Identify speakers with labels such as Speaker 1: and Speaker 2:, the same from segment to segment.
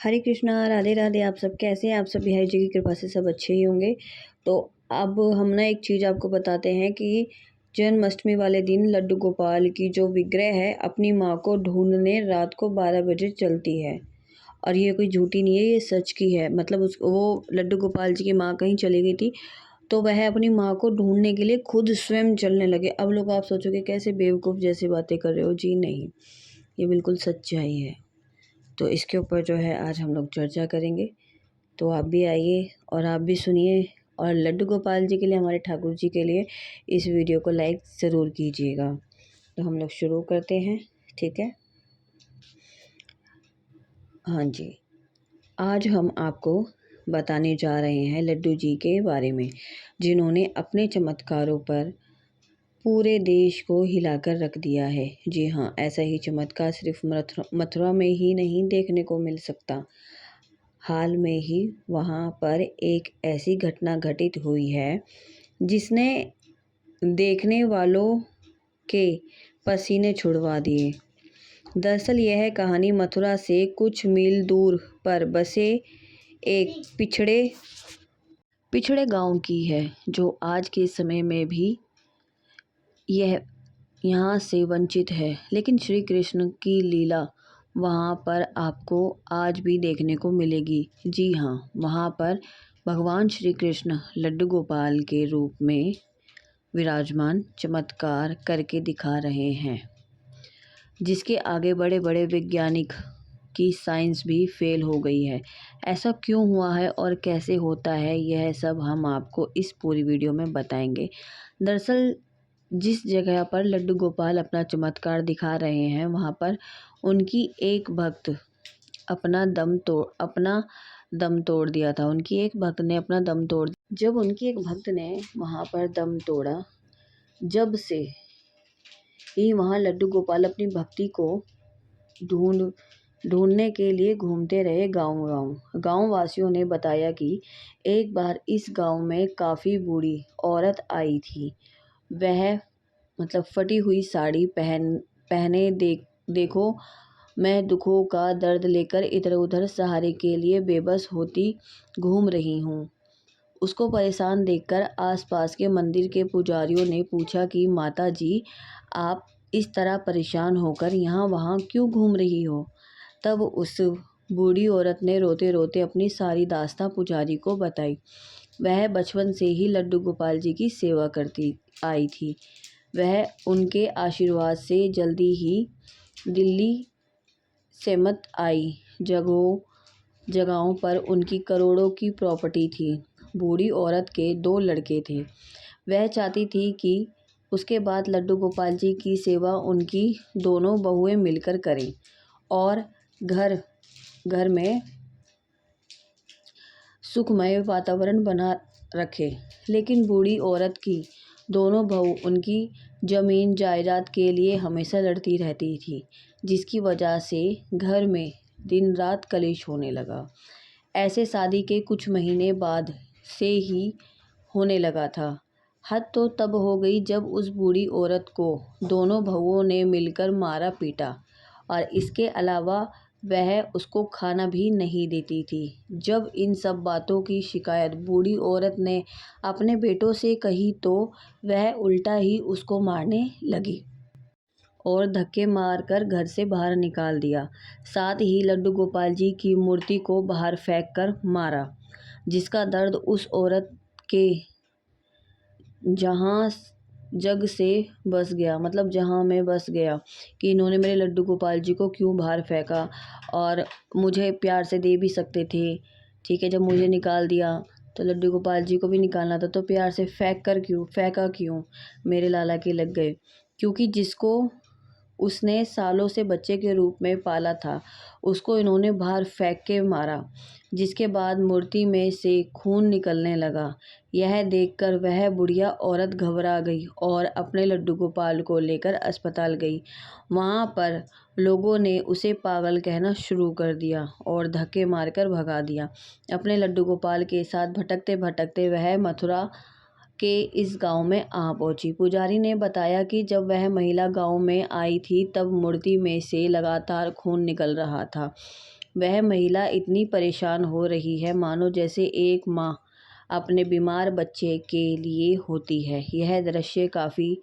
Speaker 1: हरे कृष्णा, राधे राधे। आप सब कैसे हैं? आप सब बिहारी जी की कृपा से सब अच्छे ही होंगे। तो अब हम ना एक चीज़ आपको बताते हैं कि जन्माष्टमी वाले दिन लड्डू गोपाल की जो विग्रह है अपनी माँ को ढूंढने रात को 12 बजे चलती है। और ये कोई झूठी नहीं है, ये सच की है। मतलब उस वो लड्डू गोपाल जी की माँ कहीं चली गई थी, तो वह अपनी माँ को ढूंढने के लिए खुद स्वयं चलने लगे। अब लोग आप सोचोगे कैसे बेवकूफ़ जैसी बातें कर रहे हो। जी नहीं, ये बिल्कुल सच्चाई है। तो इसके ऊपर जो है आज हम लोग चर्चा करेंगे। तो आप भी आइए और आप भी सुनिए, और लड्डू गोपाल जी के लिए, हमारे ठाकुर जी के लिए इस वीडियो को लाइक ज़रूर कीजिएगा। तो हम लोग शुरू करते हैं, ठीक है? हाँ जी, आज हम आपको बताने जा रहे हैं लड्डू जी के बारे में, जिन्होंने अपने चमत्कारों पर पूरे देश को हिलाकर रख दिया है। जी हाँ, ऐसा ही चमत्कार सिर्फ मथुरा में ही नहीं देखने को मिल सकता। हाल में ही वहाँ पर एक ऐसी घटना घटित हुई है जिसने देखने वालों के पसीने छुड़वा दिए। दरअसल यह कहानी मथुरा से कुछ मील दूर पर बसे एक पिछड़े गांव की है, जो आज के समय में भी यह यहाँ से वंचित है। लेकिन श्री कृष्ण की लीला वहाँ पर आपको आज भी देखने को मिलेगी। जी हाँ, वहाँ पर भगवान श्री कृष्ण लड्डू गोपाल के रूप में विराजमान चमत्कार करके दिखा रहे हैं, जिसके आगे बड़े बड़े वैज्ञानिक की साइंस भी फेल हो गई है। ऐसा क्यों हुआ है और कैसे होता है, यह सब हम आपको इस पूरी वीडियो में बताएंगे। दरअसल जिस जगह पर लड्डू गोपाल अपना चमत्कार दिखा रहे हैं, वहाँ पर उनकी एक भक्त अपना दम तोड़ दिया था। उनकी एक भक्त ने अपना दम तोड़ जब उनकी एक भक्त ने वहाँ पर दम तोड़ा, जब से ही वहाँ लड्डू गोपाल अपनी भक्ति को ढूंढने के लिए घूमते रहे गांव वासियों ने बताया कि एक बार इस गांव में काफ़ी बूढ़ी औरत आई थी। वह मतलब फटी हुई साड़ी पहने देखो, मैं दुखों का दर्द लेकर इधर उधर सहारे के लिए बेबस होती घूम रही हूँ। उसको परेशान देखकर आसपास के मंदिर के पुजारियों ने पूछा कि माता जी, आप इस तरह परेशान होकर यहाँ वहाँ क्यों घूम रही हो? तब उस बूढ़ी औरत ने रोते रोते अपनी सारी दास्तां पुजारी को बताई। वह बचपन से ही लड्डू गोपाल जी की सेवा करती आई थी। वह उनके आशीर्वाद से जल्दी ही दिल्ली से मत आई। जगहों पर उनकी करोड़ों की प्रॉपर्टी थी। बूढ़ी औरत के 2 लड़के थे। वह चाहती थी कि उसके बाद लड्डू गोपाल जी की सेवा उनकी दोनों बहुएं मिलकर करें और घर घर में सुखमय वातावरण बना रखे। लेकिन बूढ़ी औरत की दोनों बहू उनकी ज़मीन जायदाद के लिए हमेशा लड़ती रहती थी, जिसकी वजह से घर में दिन रात कलेश होने लगा। ऐसे शादी के कुछ महीने बाद से ही होने लगा था। हद तो तब हो गई जब उस बूढ़ी औरत को दोनों बहुओं ने मिलकर मारा पीटा, और इसके अलावा वह उसको खाना भी नहीं देती थी। जब इन सब बातों की शिकायत बूढ़ी औरत ने अपने बेटों से कही, तो वह उल्टा ही उसको मारने लगी और धक्के मारकर घर से बाहर निकाल दिया। साथ ही लड्डू गोपाल जी की मूर्ति को बाहर फेंक कर मारा, जिसका दर्द उस औरत के जहाँ जग से बस गया, मतलब जहाँ में बस गया कि इन्होंने मेरे लड्डू गोपाल जी को क्यों बाहर फेंका, और मुझे प्यार से दे भी सकते थे। ठीक है, जब मुझे निकाल दिया तो लड्डू गोपाल जी को भी निकालना था, तो प्यार से फेंका क्यों? मेरे लाला के लग गए। क्योंकि जिसको उसने सालों से बच्चे के रूप में पाला था, उसको इन्होंने बाहर फेंक के मारा, जिसके बाद मूर्ति में से खून निकलने लगा। यह देखकर वह बुढ़िया औरत घबरा गई और अपने लड्डू गोपाल को लेकर अस्पताल गई। वहाँ पर लोगों ने उसे पागल कहना शुरू कर दिया और धक्के मारकर भगा दिया। अपने लड्डू गोपाल के साथ भटकते भटकते वह मथुरा के इस गांव में आ पहुंची। पुजारी ने बताया कि जब वह महिला गांव में आई थी, तब मूर्ति में से लगातार खून निकल रहा था। वह महिला इतनी परेशान हो रही है मानो जैसे एक माँ अपने बीमार बच्चे के लिए होती है। यह दृश्य काफ़ी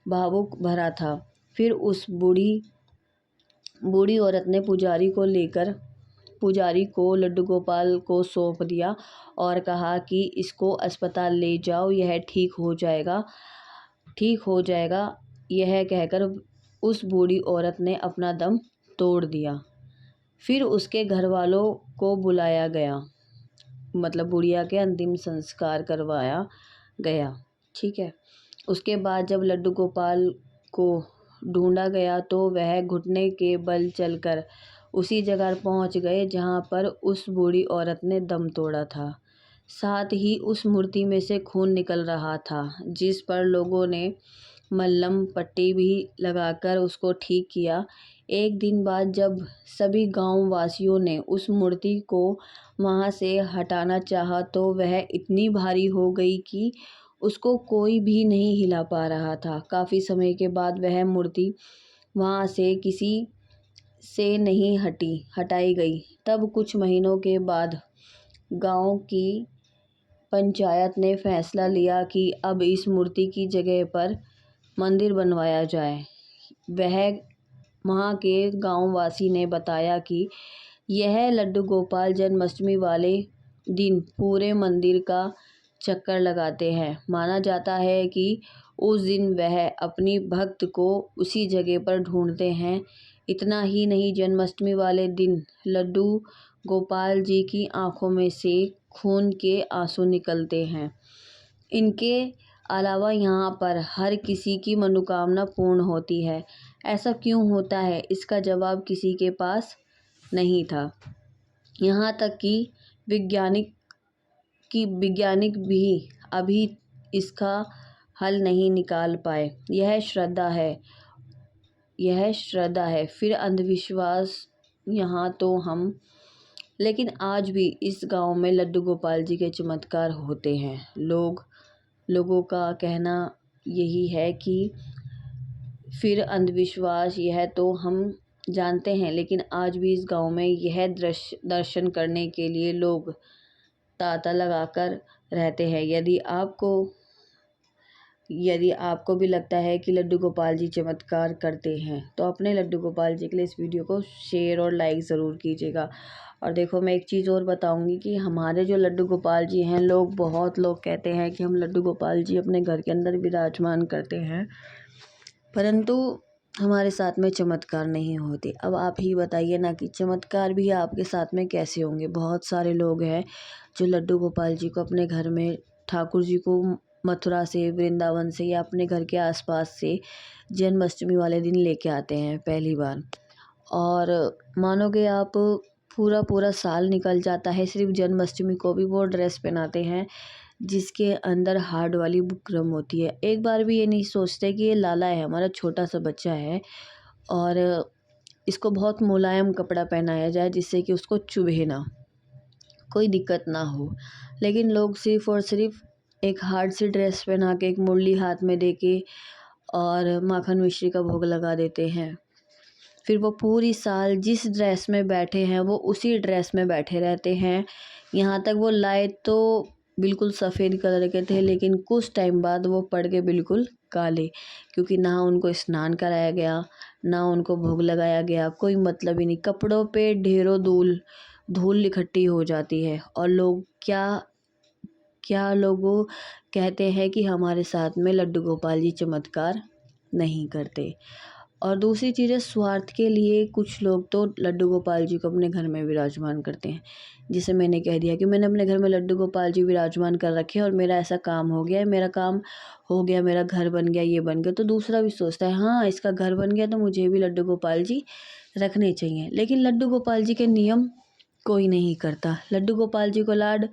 Speaker 1: भावुक भरा था। फिर उस बूढ़ी औरत ने पुजारी को लड्डू गोपाल को सौंप दिया और कहा कि इसको अस्पताल ले जाओ, यह ठीक हो जाएगा। यह कहकर उस बूढ़ी औरत ने अपना दम तोड़ दिया। फिर उसके घर वालों को बुलाया गया, मतलब बुढ़िया के अंतिम संस्कार करवाया गया। ठीक है। उसके बाद जब लड्डू गोपाल को ढूंढा गया तो वह घुटने के बल चलकर उसी जगह पहुंच गए जहां पर उस बूढ़ी औरत ने दम तोड़ा था। साथ ही उस मूर्ति में से खून निकल रहा था, जिस पर लोगों ने मल्लम पट्टी भी लगाकर उसको ठीक किया। एक दिन बाद जब सभी गांव वासियों ने उस मूर्ति को वहां से हटाना चाहा तो वह इतनी भारी हो गई कि उसको कोई भी नहीं हिला पा रहा था। काफ़ी समय के बाद वह मूर्ति वहां से किसी से नहीं हटाई गई। तब कुछ महीनों के बाद गांव की पंचायत ने फैसला लिया कि अब इस मूर्ति की जगह पर मंदिर बनवाया जाए। वहाँ के गांववासी ने बताया कि यह लड्डू गोपाल जन्माष्टमी वाले दिन पूरे मंदिर का चक्कर लगाते हैं। माना जाता है कि उस दिन वह अपनी भक्त को उसी जगह पर ढूंढते हैं। इतना ही नहीं, जन्माष्टमी वाले दिन लड्डू गोपाल जी की आंखों में से खून के आंसू निकलते हैं। इनके अलावा यहाँ पर हर किसी की मनोकामना पूर्ण होती है। ऐसा क्यों होता है, इसका जवाब किसी के पास नहीं था। यहाँ तक कि वैज्ञानिक भी अभी इसका हल नहीं निकाल पाए। यह श्रद्धा है, फिर अंधविश्वास यहाँ तो हम। लेकिन आज भी इस गांव में लड्डू गोपाल जी के चमत्कार होते हैं। लोगों का कहना यही है कि फिर अंधविश्वास यह तो हम जानते हैं, लेकिन आज भी इस गांव में यह दर्शन करने के लिए लोग तांता लगाकर रहते हैं। यदि आपको भी लगता है कि लड्डू गोपाल जी चमत्कार करते हैं तो अपने लड्डू गोपाल जी के लिए इस वीडियो को शेयर और लाइक ज़रूर कीजिएगा। और देखो, मैं एक चीज़ और बताऊंगी कि हमारे जो लड्डू गोपाल जी हैं, बहुत लोग कहते हैं कि हम लड्डू गोपाल जी अपने घर के अंदर विराजमान करते हैं, परंतु हमारे साथ में चमत्कार नहीं होते। अब आप ही बताइए ना कि चमत्कार भी आपके साथ में कैसे होंगे। बहुत सारे लोग हैं जो लड्डू गोपाल जी को अपने घर में, ठाकुर जी को मथुरा से, वृंदावन से या अपने घर के आसपास से जन्माष्टमी वाले दिन लेके आते हैं पहली बार। और मानोगे आप, पूरा साल निकल जाता है, सिर्फ जन्माष्टमी को भी वो ड्रेस पहनाते हैं जिसके अंदर हार्ड वाली बुकरम होती है। एक बार भी ये नहीं सोचते कि ये लाला है, हमारा छोटा सा बच्चा है, और इसको बहुत मुलायम कपड़ा पहनाया जाए जिससे कि उसको चुभे ना, कोई दिक्कत ना हो। लेकिन लोग सिर्फ और सिर्फ एक हार्ड सी ड्रेस पहना के, एक मुरली हाथ में देके और माखन मिश्री का भोग लगा देते हैं। फिर वो पूरी साल जिस ड्रेस में बैठे हैं वो उसी ड्रेस में बैठे रहते हैं। यहाँ तक वो लाए तो बिल्कुल सफ़ेद कलर के थे, लेकिन कुछ टाइम बाद वो पड़ गए बिल्कुल काले, क्योंकि ना उनको स्नान कराया गया, ना उनको भोग लगाया गया, कोई मतलब ही नहीं। कपड़ों पे ढेरों धूल इकट्ठी हो जाती है। और लोग क्या लोगों कहते हैं कि हमारे साथ में लड्डू गोपाल जी चमत्कार नहीं करते। और दूसरी चीज़ है, स्वार्थ के लिए कुछ लोग तो लड्डू गोपाल जी को अपने घर में विराजमान करते हैं। जिसे मैंने कह दिया कि मैंने अपने घर में लड्डू गोपाल जी विराजमान कर रखे हैं और मेरा ऐसा काम हो गया है, मेरा काम हो गया, मेरा घर बन गया, ये बन गया। तो दूसरा भी सोचता है, हाँ इसका घर बन गया तो मुझे भी लड्डू गोपाल जी रखने चाहिए। लेकिन लड्डू गोपाल जी के नियम कोई नहीं करता, लड्डू गोपाल जी को लाड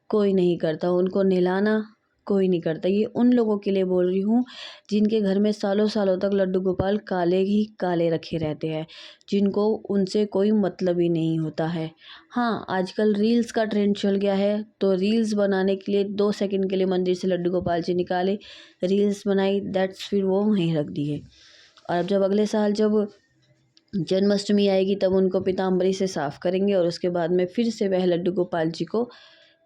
Speaker 1: कोई नहीं करता, उनको नहलाना कोई नहीं करता। ये उन लोगों के लिए बोल रही हूँ जिनके घर में सालों सालों तक लड्डू गोपाल काले ही काले रखे रहते हैं, जिनको उनसे कोई मतलब ही नहीं होता है। हाँ, आजकल रील्स का ट्रेंड चल गया है, तो रील्स बनाने के लिए 2 सेकंड के लिए मंदिर से लड्डू गोपाल जी निकाले, रील्स बनाई, दैट्स, फिर वो वहीं रख दिए। और अब जब अगले साल जब जन्माष्टमी आएगी तब उनको पीताम्बरी से साफ करेंगे और उसके बाद में फिर से वह लड्डू गोपाल जी को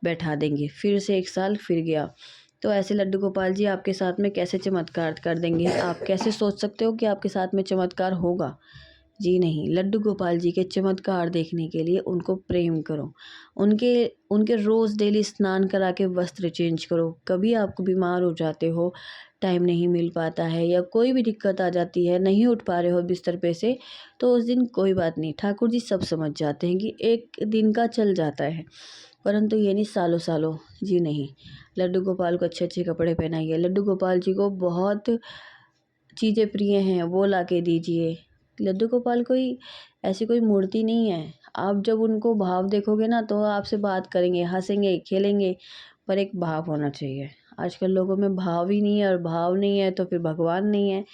Speaker 1: बैठा देंगे। फिर से 1 साल फिर गया। तो ऐसे लड्डू गोपाल जी आपके साथ में कैसे चमत्कार कर देंगे? आप कैसे सोच सकते हो कि आपके साथ में चमत्कार होगा? जी नहीं, लड्डू गोपाल जी के चमत्कार देखने के लिए उनको प्रेम करो। उनके उनके रोज़ डेली स्नान करा के वस्त्र चेंज करो। कभी आप बीमार हो जाते हो, टाइम नहीं मिल पाता है या कोई भी दिक्कत आ जाती है, नहीं उठ पा रहे हो बिस्तर पे से, तो उस दिन कोई बात नहीं, ठाकुर जी सब समझ जाते हैं कि एक दिन का चल जाता है, परंतु ये नहीं सालों-सालों। जी नहीं, लड्डू गोपाल को अच्छे-अच्छे कपड़े पहनाइए। लड्डू गोपाल जी को बहुत चीज़ें प्रिय हैं, वो ला के दीजिए। लड्डू गोपाल कोई ऐसी कोई मूर्ति नहीं है। आप जब उनको भाव देखोगे ना तो आपसे बात करेंगे, हँसेंगे, खेलेंगे, पर एक भाव होना चाहिए। आजकल लोगों में भाव ही नहीं है और भाव नहीं है तो फिर भगवान नहीं है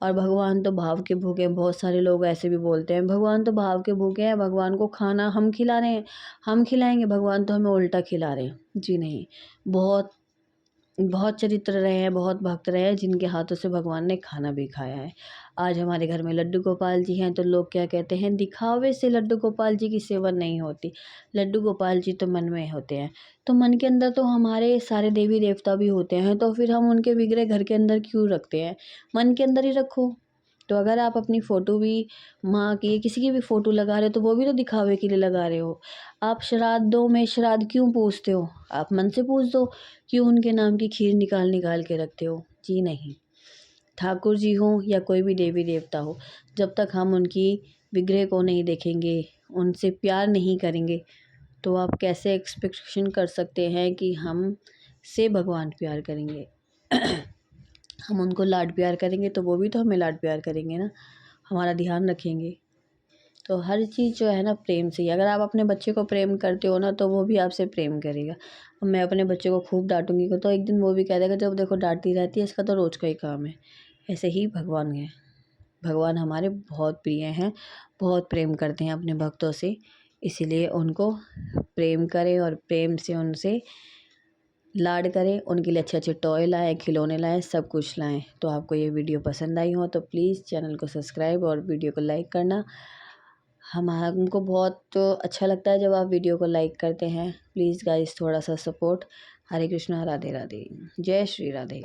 Speaker 1: और भगवान तो भाव के भूखे हैं। बहुत सारे लोग ऐसे भी बोलते हैं, भगवान तो भाव के भूखे हैं, भगवान को खाना हम खिला रहे हैं, हम खिलाएँगे, भगवान तो हमें उल्टा खिला रहे हैं। जी नहीं, बहुत बहुत चरित्र रहे हैं, बहुत भक्त रहे हैं जिनके हाथों से भगवान ने खाना भी खाया है। आज हमारे घर में लड्डू गोपाल जी हैं तो लोग क्या कहते हैं, दिखावे से लड्डू गोपाल जी की सेवा नहीं होती। लड्डू गोपाल जी तो मन में होते हैं। तो मन के अंदर तो हमारे सारे देवी देवता भी होते हैं, तो फिर हम उनके विग्रह घर के अंदर क्यों रखते हैं? मन के अंदर ही रखो। तो अगर आप अपनी फ़ोटो भी माँ की किसी की भी फ़ोटो लगा रहे हो तो वो भी तो दिखावे के लिए लगा रहे हो। आप श्राद्धों में श्राद्ध क्यों पूजते हो? आप मन से पूज दो। क्यों उनके नाम की खीर निकाल-निकाल के रखते हो? जी नहीं। ठाकुर जी हों या कोई भी देवी देवता हो, जब तक हम उनकी विग्रह को नहीं देखेंगे, उनसे प्यार नहीं करेंगे, तो आप कैसे एक्सपेक्टेशन कर सकते हैं कि हमसे भगवान प्यार करेंगे? हम उनको लाड प्यार करेंगे तो वो भी तो हमें लाड प्यार करेंगे ना, हमारा ध्यान रखेंगे। तो हर चीज़ जो है ना प्रेम से ही, अगर आप अपने बच्चे को प्रेम करते हो ना तो वो भी आपसे प्रेम करेगा। अब मैं अपने बच्चे को खूब डाँटूँगी तो एक दिन वो भी कह देगा जब देखो डाँटती रहती है, इसका तो रोज़ का ही काम है। ऐसे ही भगवान है। भगवान हमारे बहुत प्रिय हैं, बहुत प्रेम करते हैं अपने भक्तों से, इसीलिए उनको प्रेम करें और प्रेम से उनसे लाड करें, उनके लिए अच्छे-अच्छे टॉय लाएँ, खिलौने लाएँ, सब कुछ लाएँ। तो आपको ये वीडियो पसंद आई हो तो प्लीज़ चैनल को सब्सक्राइब और वीडियो को लाइक करना। हमको बहुत अच्छा लगता है जब आप वीडियो को लाइक करते हैं। प्लीज़ गाइज़ थोड़ा-सा सपोर्ट। हरे कृष्णा, राधे राधे। जय श्री राधे।